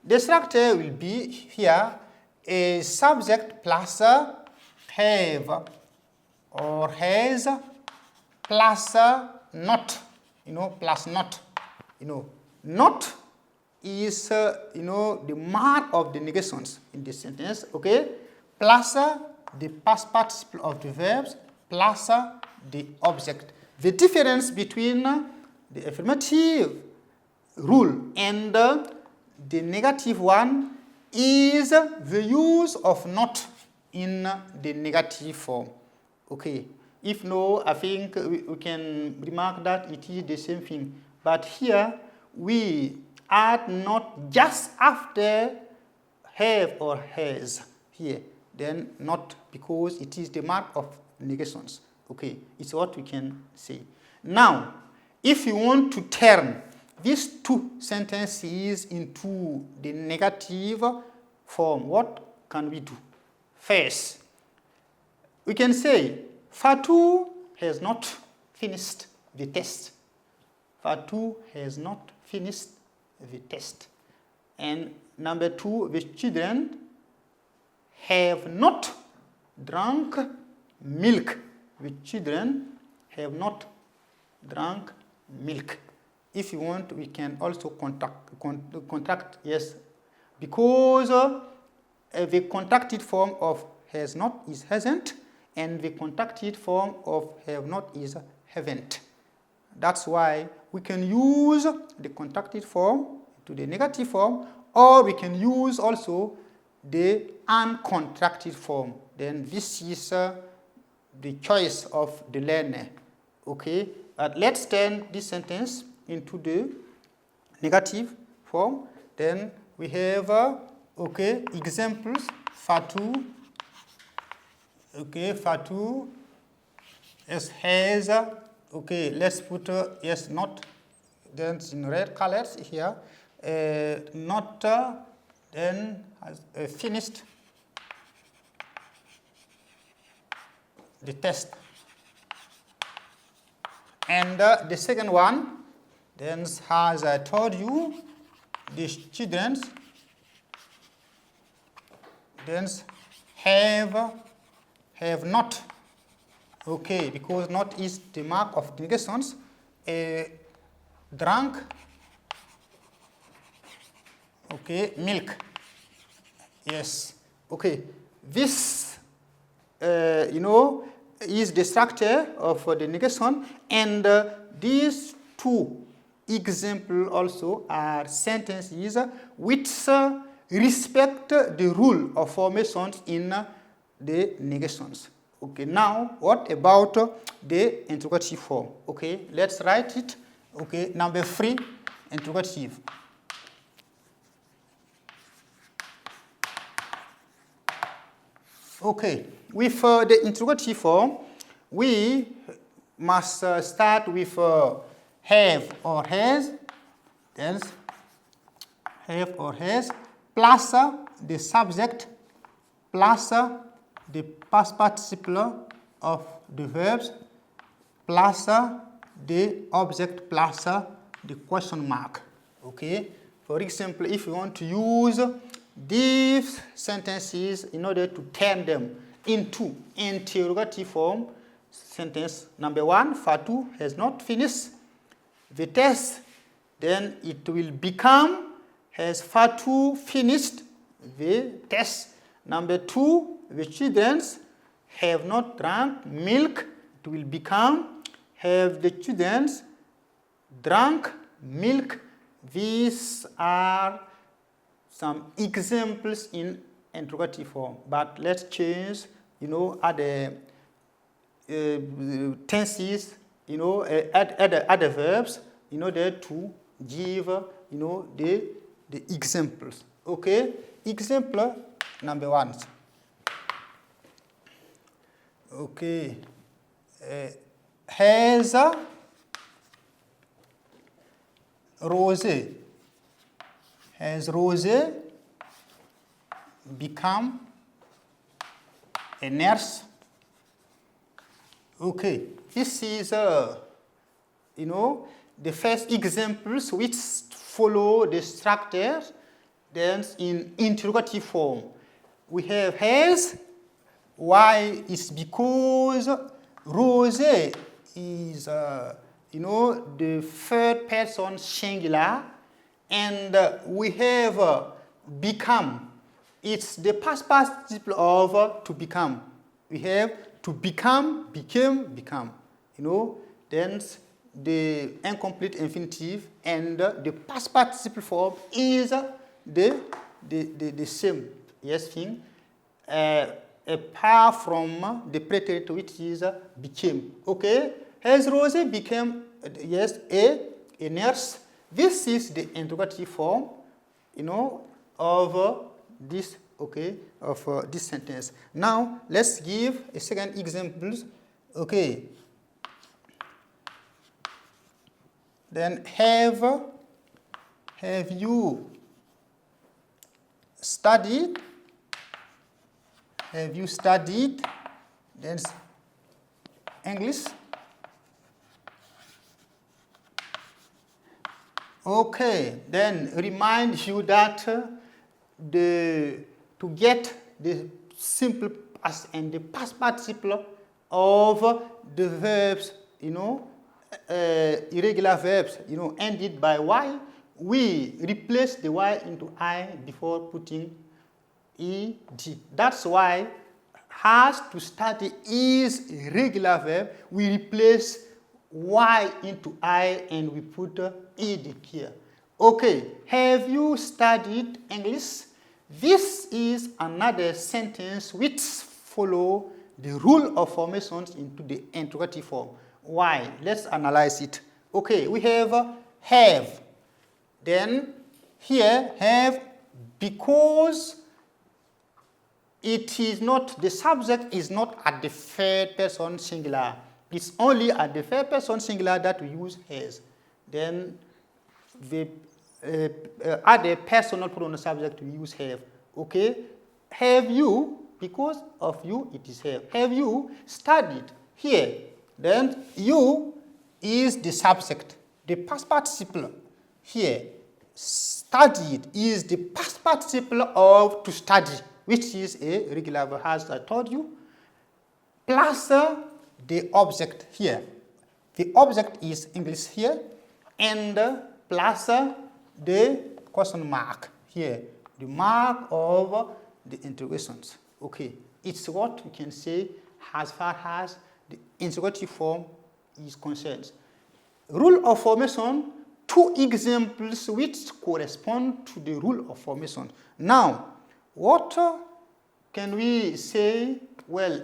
The structure will be here a subject plus have or has plus not, plus not, not is, the mark of the negations in this sentence, okay, plus the past participle of the verbs plus the object. The difference between the affirmative rule and the negative one is the use of not in the negative form. Okay. If no, I think we can remark that it is the same thing. But here we add not just after have or has here. Then not because it is the mark of negations. Okay, it's what we can say. Now, if you want to turn these two sentences into the negative form, what can we do? First, we can say Fatou has not finished the test. Fatou has not finished the test. And number two, the children have not drunk milk. The children have not drunk milk. If you want, we can also contract yes, because the contracted form of has not is hasn't, and the contracted form of have not is haven't. That's why we can use the contracted form to the negative form, or we can use also the uncontracted form. Then this is the choice of the learner. Okay, but let's turn this sentence into the negative form. Then we have okay, examples. Fatou, okay, Fatou has, okay, let's put yes, not, then in red colors here, not, then has finished the test. And the second one, then as I told you, the children then have not, okay, because not is the mark of negations, drunk, okay, milk. Yes, okay. This, is the structure of the negation, and these two examples also are sentences which respect the rule of formations in the negations. Okay, now what about the interrogative form? Okay, let's write it. Okay, number 3, interrogative. Okay, with the interrogative form, we must start with have or has, then have or has, plus the subject, plus the past participle of the verbs, plus the object, plus the question mark. Okay, for example, if you want to use these sentences in order to turn them into interrogative form, sentence number 1, Fatou has not finished the test, then it will become has Fatou finished the test. Number 2, the children have not drunk milk, it will become have the children drunk milk. These are some examples in interrogative form, but let's change, other tenses, add other verbs in order to give, the examples. Okay, example number 1. Okay, has Rose become a nurse? Okay, this is, the first examples which follow the structure then in interrogative form, we have has. Why? It's because Rose is, the third person singular, and we have become. It's the past participle of to become. We have to become, became, become. Then the incomplete infinitive and the past participle form is the same thing. Apart from the preterite, which is became. Okay, has Rose became a nurse? This is the interrogative form, of this of this sentence. Now let's give a second example. Okay. Then have you studied? Have you studied? Then English. Okay. Then remind you that to get the simple past and the past participle of the verbs, irregular verbs, ended by y, we replace the y into I before putting ed. That's why has to study is a regular verb. We replace y into I and we put ed here. Okay, have you studied English? This is another sentence which follow the rule of formations into the interrogative form. Why? Let's analyze it. Okay, we have. Then here have because it is not, the subject is not at the third person singular. It's only at the third person singular that we use has. Then the add a personal pronoun subject we use have. Okay, have you, because of you it is have. Have you studied? Here, then you is the subject. The past participle here, studied is the past participle of to study, which is a regular verb, as I told you, plus the object here. The object is English here, and plus the question mark here, the mark of the interrogations. Okay, it's what we can say as far as the interrogative form is concerned. Rule of formation, two examples which correspond to the rule of formation. Now, what can we say? Well,